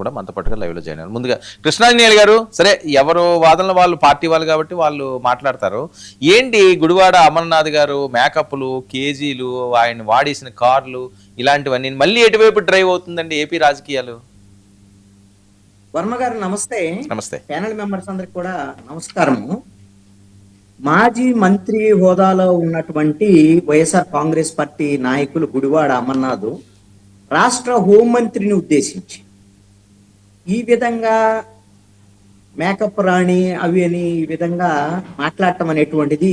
కూడా మనతో పాటుగా లైవ్ లో జాయిన్ అయ్యారు. ముందుగా కృష్ణాంజనేయులు గారు, సరే ఎవరు వాదనలు వాళ్ళు పార్టీ వాళ్ళు కాబట్టి వాళ్ళు మాట్లాడతారు. ఏంటి గుడివాడ అమర్నాథ్ గారు మేకప్లు, కేజీలు, ఆయన వాడేసిన కార్లు ఇలాంటివన్నీ మళ్ళీ ఎటువైపు డ్రైవ్ అవుతుందండి ఏపీ రాజకీయాలు? వర్మ గారు నమస్తే. నమస్తే. ప్యానల్ మెంబర్స్ అందరికి కూడా నమస్కారము. మాజీ మంత్రి హోదాలో ఉన్నటువంటి వైఎస్ఆర్ కాంగ్రెస్ పార్టీ నాయకులు గుడివాడ అమర్నాథ్ రాష్ట్ర హోంమంత్రిని ఉద్దేశించి ఈ విధంగా మేకప్ రాణి అవి అని ఈ విధంగా మాట్లాడటం అనేటువంటిది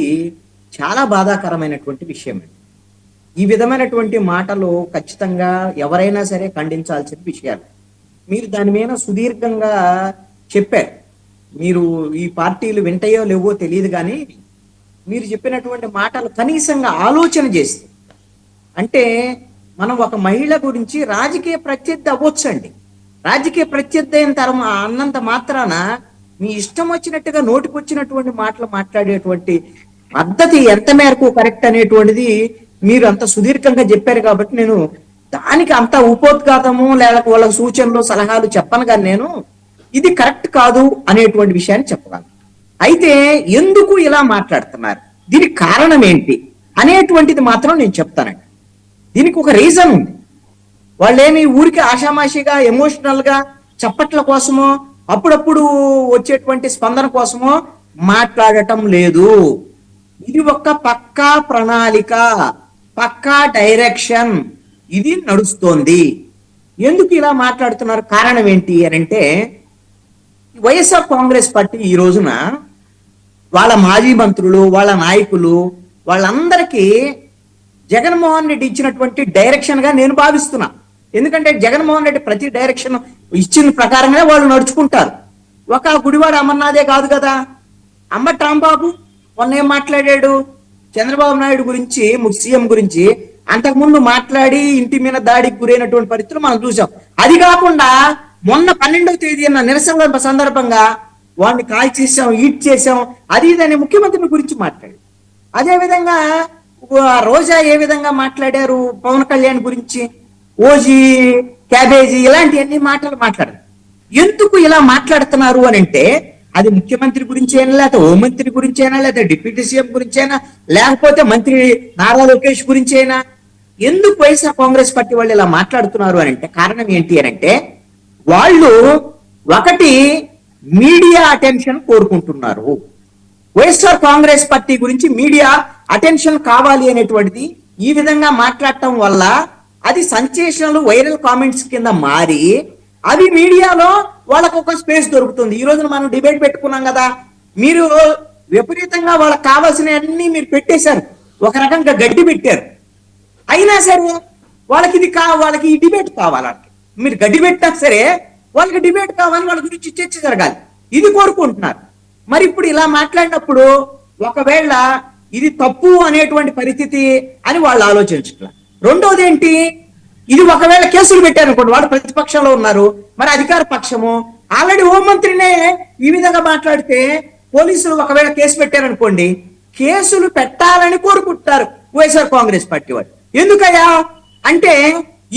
చాలా బాధాకరమైనటువంటి విషయం. ఈ విధమైనటువంటి మాటలు ఖచ్చితంగా ఎవరైనా సరే ఖండించాల్సిన విషయాలు. మీరు దాని మీద సుదీర్ఘంగా చెప్పారు. మీరు ఈ పార్టీలు వింటాయో లేవో తెలియదు, కానీ మీరు చెప్పినటువంటి మాటలు కనీసంగా ఆలోచన చేస్తే, అంటే మనం ఒక మహిళ గురించి రాజకీయ ప్రత్యర్థి అవ్వచ్చండి. రాజకీయ ప్రత్యర్థి అయిన తరం అన్నంత మాత్రాన మీ ఇష్టం వచ్చినట్టుగా నోటికొచ్చినటువంటి మాటలు మాట్లాడేటువంటి పద్ధతి ఎంత మేరకు కరెక్ట్ అనేటువంటిది మీరు అంత సుదీర్ఘంగా చెప్పారు. కాబట్టి నేను దానికి అంత ఉపోద్ఘాతము లేక వాళ్ళ సూచనలు సలహాలు చెప్పను, కానీ నేను ఇది కరెక్ట్ కాదు అనేటువంటి విషయాన్ని చెప్పగలను. అయితే ఎందుకు ఇలా మాట్లాడుతున్నారు, దీనికి కారణం ఏంటి అనేటువంటిది మాత్రం నేను చెప్తానండి. దీనికి ఒక రీజన్ ఉంది. వాళ్ళేమి ఊరికి ఆషామాషిగా ఎమోషనల్ గా చప్పట్ల కోసమో అప్పుడప్పుడు వచ్చేటువంటి స్పందన కోసమో మాట్లాడటం లేదు. ఇది ఒక పక్కా ప్రణాళిక, పక్కా డైరెక్షన్, ఇది నడుస్తోంది. ఎందుకు ఇలా మాట్లాడుతున్నారు, కారణం ఏంటి అని అంటే, వైఎస్ఆర్ కాంగ్రెస్ పార్టీ ఈ రోజున వాళ్ళ మాజీ మంత్రులు, వాళ్ళ నాయకులు, వాళ్ళందరికీ జగన్మోహన్ రెడ్డి ఇచ్చినటువంటి డైరెక్షన్ గా నేను భావిస్తున్నా. ఎందుకంటే జగన్మోహన్ రెడ్డి ప్రతి డైరెక్షన్ ఇచ్చిన ప్రకారంగా వాళ్ళు నడుచుకుంటారు. ఒక గుడివాడ అమర్నాథే కాదు కదా, అంబటి రాంబాబు మొన్న ఏం మాట్లాడాడు, చంద్రబాబు నాయుడు గురించి, సీఎం గురించి అంతకుముందు మాట్లాడి ఇంటి మీద దాడికి గురైనటువంటి పరిస్థితులు మనం చూసాం. అది కాకుండా మొన్న 12వ తేదీన నిరసన సందర్భంగా వాడిని కాల్ చేసాం, ఈట్ చేసాం, అది ఇదని ముఖ్యమంత్రి గురించి మాట్లాడు. అదేవిధంగా రోజా ఏ విధంగా మాట్లాడారు పవన్ కళ్యాణ్ గురించి, ఓజీ, క్యాబేజీ, ఇలాంటి మాటలు మాట్లాడారు. ఎందుకు ఇలా మాట్లాడుతున్నారు అని అంటే, అది ముఖ్యమంత్రి గురించి అయినా, లేకపోతే హోంమంత్రి గురించి అయినా, లేకపోతే డిప్యూటీ సీఎం గురించి అయినా, లేకపోతే మంత్రి నారా లోకేష్ గురించి అయినా, ఎందుకు వైఎస్ఆర్ కాంగ్రెస్ పార్టీ వాళ్ళు ఇలా మాట్లాడుతున్నారు అని అంటే కారణం ఏంటి అని అంటే, వాళ్ళు ఒకటి మీడియా అటెన్షన్ కోరుకుంటున్నారు. వైఎస్ఆర్ కాంగ్రెస్ పార్టీ గురించి మీడియా అటెన్షన్ కావాలి అనేటువంటిది ఈ విధంగా మాట్లాడటం వల్ల అది సెన్సేషనల్ వైరల్ కామెంట్స్ కింద మారి అవి మీడియాలో వాళ్ళకు ఒక స్పేస్ దొరుకుతుంది. ఈ రోజున మనం డిబేట్ పెట్టుకున్నాం కదా, మీరు విపరీతంగా వాళ్ళకి కావాల్సిన అన్ని మీరు పెట్టేశారు, ఒక రకంగా గడ్డి పెట్టారు. అయినా సరే వాళ్ళకి వాళ్ళకి ఈ డిబేట్ కావాలి. మీరు గడ్డి పెట్టినా సరే వాళ్ళకి డిబేట్ కావాలి, వాళ్ళ గురించి చర్చ జరగాలి, ఇది కోరుకుంటున్నారు. మరి ఇప్పుడు ఇలా మాట్లాడినప్పుడు ఒకవేళ ఇది తప్పు అనేటువంటి పరిస్థితి అని వాళ్ళు ఆలోచించట్లేదు. రెండోది ఏంటి, ఇది ఒకవేళ కేసులు పెట్టారనుకోండి, వాళ్ళు ప్రతిపక్షంలో ఉన్నారు, మరి అధికార పక్షము ఆల్రెడీ హోంమంత్రినే ఈ విధంగా మాట్లాడితే పోలీసులు ఒకవేళ కేసు పెట్టారనుకోండి, కేసులు పెట్టాలని కోరుకుంటారు వైఎస్ఆర్ కాంగ్రెస్ పార్టీ వాళ్ళు. ఎందుకయ్యా అంటే,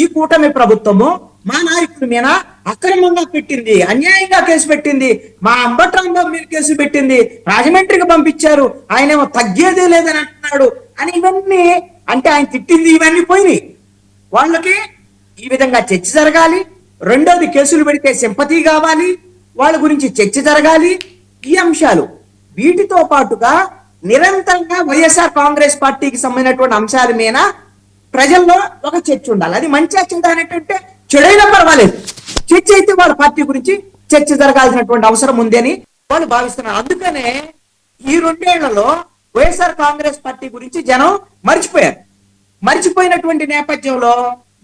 ఈ కూటమి ప్రభుత్వము మా నాయకుడి మీద అక్రమంగా పెట్టింది, అన్యాయంగా కేసు పెట్టింది, మా అంబటి రాంబాబు మీద కేసు పెట్టింది, రాజమండ్రికి పంపించారు, ఆయనేమో తగ్గేదే లేదని అంటున్నాడు అని ఇవన్నీ అంటే ఆయన తిట్టింది ఇవన్నీ పోయినాయి. వాళ్ళకి ఈ విధంగా చర్చ జరగాలి. రెండోది, కేసులు పెడితే సింపతి కావాలి, వాళ్ళ గురించి చర్చ జరగాలి. ఈ అంశాలు వీటితో పాటుగా నిరంతరంగా వైఎస్ఆర్ కాంగ్రెస్ పార్టీకి సంబంధించినటువంటి అంశాల మీద ప్రజల్లో ఒక చర్చ ఉండాలి. అది మంచిగా చెడ్డ అనేటంటే చెడైనా పర్వాలేదు, చర్చ అయితే వాళ్ళ పార్టీ గురించి చర్చ జరగాల్సినటువంటి అవసరం ఉంది అని వాళ్ళు భావిస్తున్నారు. అందుకనే ఈ 2 ఏళ్లలో వైఎస్ఆర్ కాంగ్రెస్ పార్టీ గురించి జనం మర్చిపోయారు. మర్చిపోయినటువంటి నేపథ్యంలో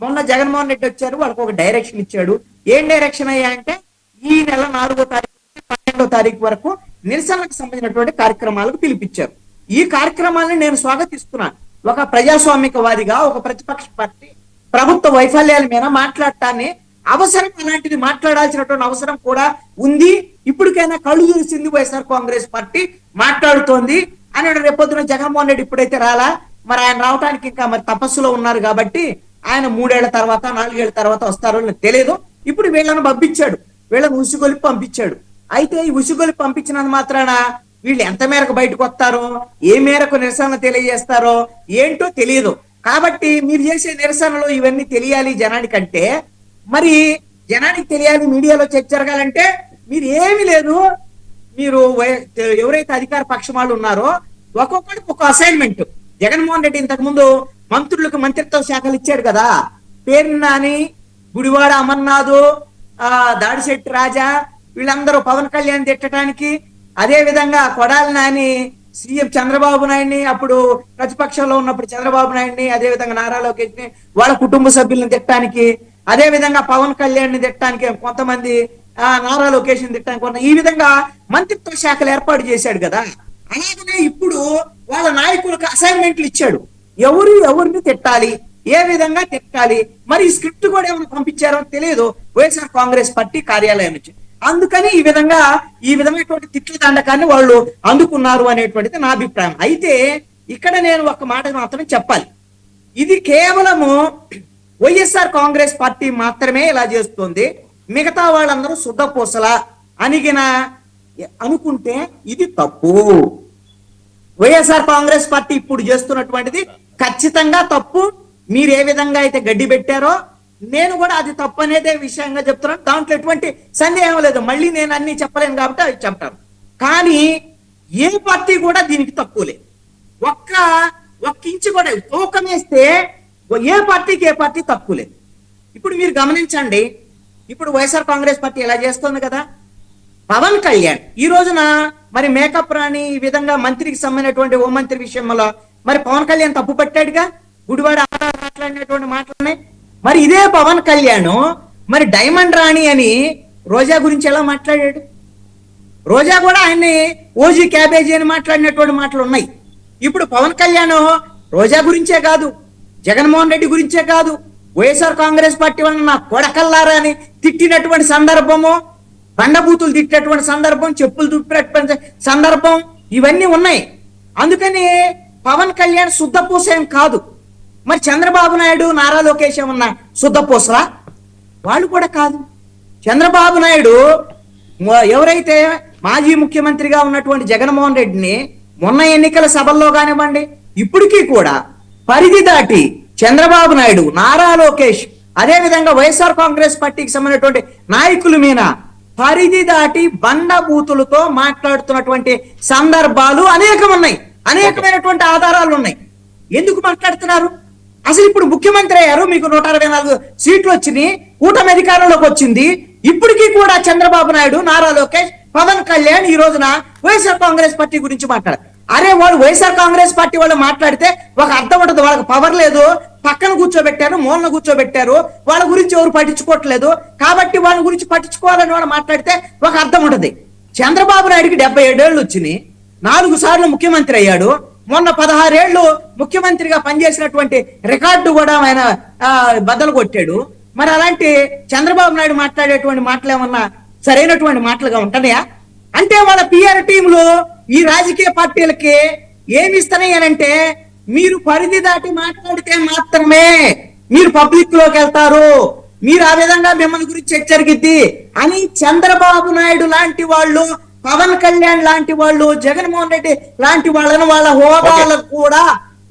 మొన్న జగన్మోహన్ రెడ్డి వచ్చారు, వాళ్ళకి ఒక డైరెక్షన్ ఇచ్చాడు. ఏం డైరెక్షన్ అయ్యా అంటే, ఈ నెల 4వ తారీఖు నుంచి 12వ తారీఖు వరకు నిరసనలకు సంబంధించినటువంటి కార్యక్రమాలకు పిలిపించారు. ఈ కార్యక్రమాలను నేను స్వాగతిస్తున్నాను. ఒక ప్రజాస్వామికవాదిగా, ఒక ప్రతిపక్ష పార్టీ ప్రభుత్వ వైఫల్యాల మీద మాట్లాడటాన్ని అవసరం, అలాంటిది మాట్లాడాల్సినటువంటి అవసరం కూడా ఉంది. ఇప్పటికైనా కళ్ళు చూసింది వైఎస్ఆర్ కాంగ్రెస్ పార్టీ మాట్లాడుతోంది అని. రేపొద్దున జగన్మోహన్ రెడ్డి ఇప్పుడైతే రాలా, మరి ఆయన రావడానికి ఇంకా మరి తపస్సులో ఉన్నారు కాబట్టి ఆయన 3 ఏళ్ల తర్వాత 4 ఏళ్ల తర్వాత వస్తారో తెలియదు. ఇప్పుడు వీళ్ళని పంపించాడు, వీళ్ళని ఉసుగొలిపి పంపించాడు. అయితే ఈ ఉసుగొలిపి పంపించినంత మాత్రాన వీళ్ళు ఎంత మేరకు బయటకు వస్తారో, ఏ మేరకు నిరసన తెలియజేస్తారో ఏంటో తెలియదు. కాబట్టి మీరు చేసే నిరసనలు ఇవన్నీ తెలియాలి జనానికంటే, మరి జనానికి తెలియాలి, మీడియాలో చర్చ జరగాలంటే మీరు ఏమీ లేదు. మీరు ఎవరైతే అధికార పక్షం వాళ్ళు ఉన్నారో ఒక్కొక్కరికి ఒక అసైన్మెంట్. జగన్మోహన్ రెడ్డి ఇంతకు ముందు మంత్రులకు మంత్రిత్వ శాఖలు ఇచ్చాడు కదా, పేరు నాని, గుడివాడ అమర్నాథ్, దాడిశెట్టి రాజా, వీళ్ళందరూ పవన్ కళ్యాణ్ తిట్టడానికి, అదే విధంగా కొడాలి నాని సీఎం చంద్రబాబు నాయుడిని, అప్పుడు ప్రతిపక్షంలో ఉన్నప్పుడు చంద్రబాబు నాయుడిని, అదే విధంగా నారా లోకేష్ ని వాళ్ళ కుటుంబ సభ్యులను తిట్టడానికి, అదే విధంగా పవన్ కళ్యాణ్ ని తిట్టడానికి కొంతమంది, నారా లోకేష్ ని తిట్టడానికి, ఈ విధంగా మంత్రిత్వ శాఖలు ఏర్పాటు చేశాడు కదా. అలాగనే ఇప్పుడు వాళ్ళ నాయకులకు అసైన్మెంట్లు ఇచ్చాడు, ఎవరిని తిట్టాలి, ఏ విధంగా తిట్టాలి. మరి ఈ స్క్రిప్ట్ కూడా ఏమైనా పంపించారో తెలియదు వైఎస్ఆర్ కాంగ్రెస్ పార్టీ కార్యాలయం నుంచి. అందుకని ఈ విధమైనటువంటి తిట్ల దండకాన్ని వాళ్ళు అందుకున్నారు అనేటువంటిది నా అభిప్రాయం. అయితే ఇక్కడ నేను ఒక మాట మాత్రం చెప్పాలి, ఇది కేవలము వైఎస్ఆర్ కాంగ్రెస్ పార్టీ మాత్రమే ఇలా చేస్తుంది, మిగతా వాళ్ళందరూ శుద్ధపూసలా అనిగిన అనుకుంటే ఇది తప్పు. వైఎస్ఆర్ కాంగ్రెస్ పార్టీ ఇప్పుడు చేస్తున్నటువంటిది ఖచ్చితంగా తప్పు. మీరు ఏ విధంగా అయితే గడ్డి పెట్టారో నేను కూడా అది తప్పు అనేదే విషయంగా చెప్తున్నాను, దాంట్లో ఎటువంటి సందేహం లేదు. మళ్ళీ నేను అన్ని చెప్పలేను కాబట్టి అవి చెప్తాను. కానీ ఏ పార్టీ కూడా దీనికి తక్కువ లేదు. ఒక్క ఇంచు కూడా తూకం వేస్తే ఏ పార్టీ తక్కువ లేదు. ఇప్పుడు మీరు గమనించండి, ఇప్పుడు వైఎస్ఆర్ కాంగ్రెస్ పార్టీ ఎలా చేస్తుంది కదా, పవన్ కళ్యాణ్ ఈ రోజున మరి మేకప్ రాని ఈ విధంగా మంత్రికి సంబంధించినటువంటి హోంమంత్రి విషయంలో మరి పవన్ కళ్యాణ్ తప్పు పట్టాడుగా, గుడివాడ మాట్లాడినటువంటి మాటలున్నాయి. మరి ఇదే పవన్ కళ్యాణ్ మరి డైమండ్ రాణి అని రోజా గురించి ఎలా మాట్లాడాడు, రోజా కూడా ఆయన్ని ఓజీ క్యాబేజీ అని మాట్లాడినటువంటి మాటలు ఉన్నాయి. ఇప్పుడు పవన్ కళ్యాణ్ రోజా గురించే కాదు, జగన్మోహన్ రెడ్డి గురించే కాదు, వైఎస్ఆర్ కాంగ్రెస్ పార్టీ వల్ల నా కొడకల్లారా అని తిట్టినటువంటి సందర్భము, బండబూతులు తిట్టినటువంటి సందర్భం, చెప్పులు దుప్పినటువంటి సందర్భం ఇవన్నీ ఉన్నాయి. అందుకని పవన్ కళ్యాణ్ శుద్ధపూసేం కాదు. మరి చంద్రబాబు నాయుడు, నారా లోకేష్ ఏమన్నా శుద్ధపూసలా? వాళ్ళు కూడా కాదు. చంద్రబాబు నాయుడు ఎవరైతే మాజీ ముఖ్యమంత్రిగా ఉన్నటువంటి జగన్మోహన్ రెడ్డిని మొన్న ఎన్నికల సభల్లో కానివ్వండి, ఇప్పటికీ కూడా పరిధి దాటి చంద్రబాబు నాయుడు, నారా లోకేష్, అదే విధంగా వైఎస్ఆర్ కాంగ్రెస్ పార్టీకి సంబంధించినటువంటి నాయకుల మీద పరిధి దాటి బండబూతులతో మాట్లాడుతున్నటువంటి సందర్భాలు అనేకం ఉన్నాయి, అనేకమైనటువంటి ఆధారాలు ఉన్నాయి. ఎందుకు మాట్లాడుతున్నారు? అసలు ఇప్పుడు ముఖ్యమంత్రి అయ్యారు, మీకు 164 సీట్లు వచ్చినాయి, కూటమి అధికారంలోకి వచ్చింది. ఇప్పటికీ కూడా చంద్రబాబు నాయుడు, నారా లోకేష్, పవన్ కళ్యాణ్ ఈ రోజున వైఎస్ఆర్ కాంగ్రెస్ పార్టీ గురించి మాట్లాడారు. అరే వాళ్ళు వైఎస్ఆర్ కాంగ్రెస్ పార్టీ వాళ్ళు మాట్లాడితే ఒక అర్థం ఉంటుంది, వాళ్ళకి పవర్ లేదు, పక్కన కూర్చోబెట్టారు, మూలన కూర్చోబెట్టారు, వాళ్ళ గురించి ఎవరు పట్టించుకోవట్లేదు, కాబట్టి వాళ్ళ గురించి పట్టించుకోవాలని వాళ్ళు మాట్లాడితే ఒక అర్థం ఉంటుంది. చంద్రబాబు నాయుడికి 77 ఏళ్ళు వచ్చినాయి, 4 సార్లు ముఖ్యమంత్రి అయ్యాడు, మొన్న 16 ఏళ్ళు ముఖ్యమంత్రిగా పనిచేసినటువంటి రికార్డు కూడా ఆయన బద్దలు కొట్టాడు. మరి అలాంటి చంద్రబాబు నాయుడు మాట్లాడేటువంటి మాటలు ఏమన్నా సరైనటువంటి మాటలుగా ఉంటున్నాయా? అంటే వాళ్ళ పిఆర్ టీంలు ఈ రాజకీయ పార్టీలకి ఏమి ఇస్తున్నాయి అంటే, మీరు పరిధి దాటి మాట్లాడితే మాత్రమే మీరు పబ్లిక్ లోకి వెళ్తారు, మీరు ఆ విధంగా మిమ్మల్ని గురించి హెచ్చరికిద్ది అని చంద్రబాబు నాయుడు లాంటి వాళ్ళు, పవన్ కళ్యాణ్ లాంటి వాళ్ళు, జగన్మోహన్ రెడ్డి లాంటి వాళ్ళను వాళ్ళ హోదాలకు కూడా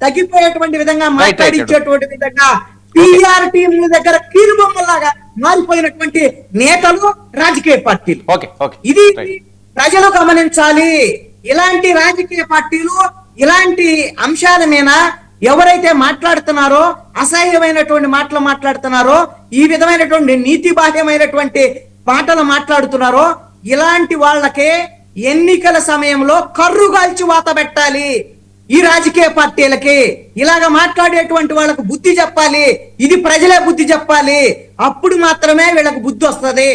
తగ్గిపోయేటువంటి విధంగా మాట్లాడించేటువంటి విధంగా పిఆర్ టీంల దగ్గర కీలుబొమ్మలాగా మారిపోయినటువంటి నేతలు రాజకీయ పార్టీలు. ఇది ప్రజలు గమనించాలి. ఇలాంటి రాజకీయ పార్టీలు ఇలాంటి అంశాల మీద ఎవరైతే మాట్లాడుతున్నారో, అసహ్యమైనటువంటి మాటలు మాట్లాడుతున్నారో, ఈ విధమైనటువంటి నీతి బాహ్యమైనటువంటి మాటలు మాట్లాడుతున్నారో, ఇలాంటి వాళ్ళకే ఎన్నికల సమయంలో కర్రుగాల్చి వాత పెట్టాలి. ఈ రాజకీయ పార్టీలకి ఇలాగ మాట్లాడేటువంటి వాళ్ళకు బుద్ధి చెప్పాలి. ఇది ప్రజలే బుద్ధి చెప్పాలి. అప్పుడు మాత్రమే వీళ్ళకి బుద్ధి వస్తుంది.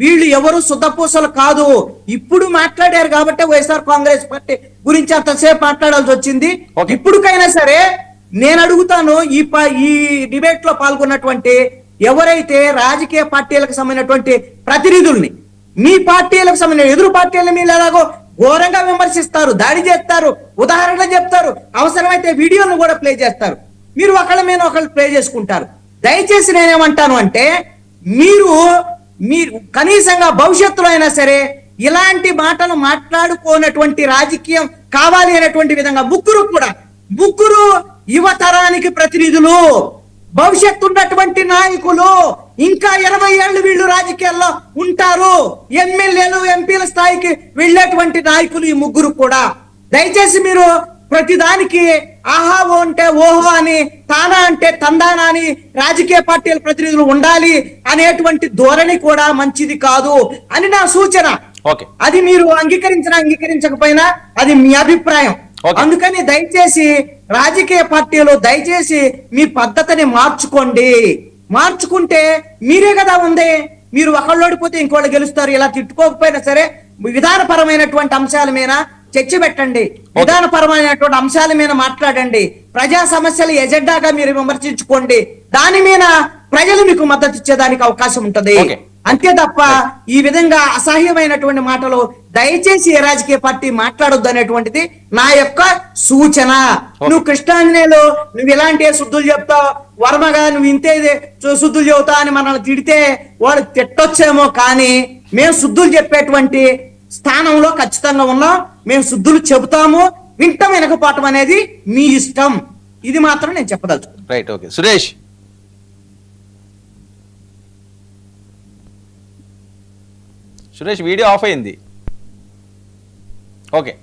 వీళ్ళు ఎవరు శుద్ధపూసలు కాదు. ఇప్పుడు మాట్లాడారు కాబట్టి వైఎస్ఆర్ కాంగ్రెస్ పార్టీ గురించి అంతసేపు మాట్లాడాల్సి వచ్చింది. ఇప్పుడుకైనా సరే నేను అడుగుతాను, ఈ డిబేట్ లో పాల్గొన్నటువంటి ఎవరైతే రాజకీయ పార్టీలకు సంబంధించినటువంటి ప్రతినిధుల్ని, మీ పార్టీలకు సంబంధించిన ఎదురు పార్టీలను మీరు ఎలాగో ఘోరంగా విమర్శిస్తారు, దాడి చేస్తారు, ఉదాహరణలు చెప్తారు, అవసరమైతే వీడియోలను కూడా ప్లే చేస్తారు. మీరు ఒకళ్ళ మీద ఒకళ్ళు ప్లే చేసుకుంటారు. దయచేసి నేనేమంటాను అంటే, మీరు మీరు కనీసంగా భవిష్యత్తులో అయినా సరే ఇలాంటి మాటలు మాట్లాడుకోనటువంటి రాజకీయం కావాలి అనేటువంటి విధంగా ముగ్గురు యువతరానికి ప్రతినిధులు, భవిష్యత్తు ఉన్నటువంటి నాయకులు, ఇంకా 20 ఏళ్ళు వీళ్ళు రాజకీయాల్లో ఉంటారు, ఎమ్మెల్యేలు ఎంపీల స్థాయికి వెళ్ళేటువంటి నాయకులు ఈ ముగ్గురు కూడా. దయచేసి మీరు ప్రతిదానికి ఆహా ఓ అంటే ఓహో అని, తానా అంటే తందానా అని రాజకీయ పార్టీల ప్రతినిధులు ఉండాలి అనేటువంటి ధోరణి కూడా మంచిది కాదు అని నా సూచన. ఓకే, అది మీరు అంగీకరించకపోయినా అది మీ అభిప్రాయం. అందుకని దయచేసి రాజకీయ పార్టీలు దయచేసి మీ పద్ధతిని మార్చుకుంటే మీరే కదా ఉంది. మీరు ఒకళ్ళు ఓడిపోతే ఇంకోళ్ళు గెలుస్తారు. ఇలా తిట్టుకోకపోయినా సరే విధానపరమైనటువంటి అంశాల మీద చర్చ పెట్టండి, విధానపరమైనటువంటి అంశాల మీద మాట్లాడండి, ప్రజా సమస్యలు ఎజెండాగా మీరు విమర్శించుకోండి. దాని మీద ప్రజలు మీకు మద్దతు ఇచ్చేదానికి అవకాశం ఉంటది. అంతే తప్ప ఈ విధంగా అసహ్యమైనటువంటి మాటలు దయచేసి ఏ రాజకీయ పార్టీ మాట్లాడొద్దు అనేటువంటిది నా యొక్క సూచన. నువ్వు కృష్ణాంజనేయులు నువ్వు ఇలాంటి శుద్ధులు చెప్తావు, వర్మగా నువ్వు ఇంతే శుద్ధులు చెబుతావు అని మనల్ని తిడితే వాడు తిట్టొచ్చేమో, కానీ మేము శుద్ధులు చెప్పేటువంటి స్థానంలో ఖచ్చితంగా ఉన్నాం. మేము శుద్ధులు చెబుతాము, వింటాం, వెనకపోవటం అనేది మీ ఇష్టం. ఇది మాత్రం నేను చెప్పదలుచుకున్నాను. Right, okay. Suresh video of అయింది. ఓకే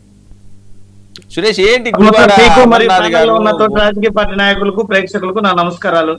సురేష్, ఏంటి రాజకీయ పార్టీ నాయకులకు, ప్రేక్షకులకు నా నమస్కారాలు.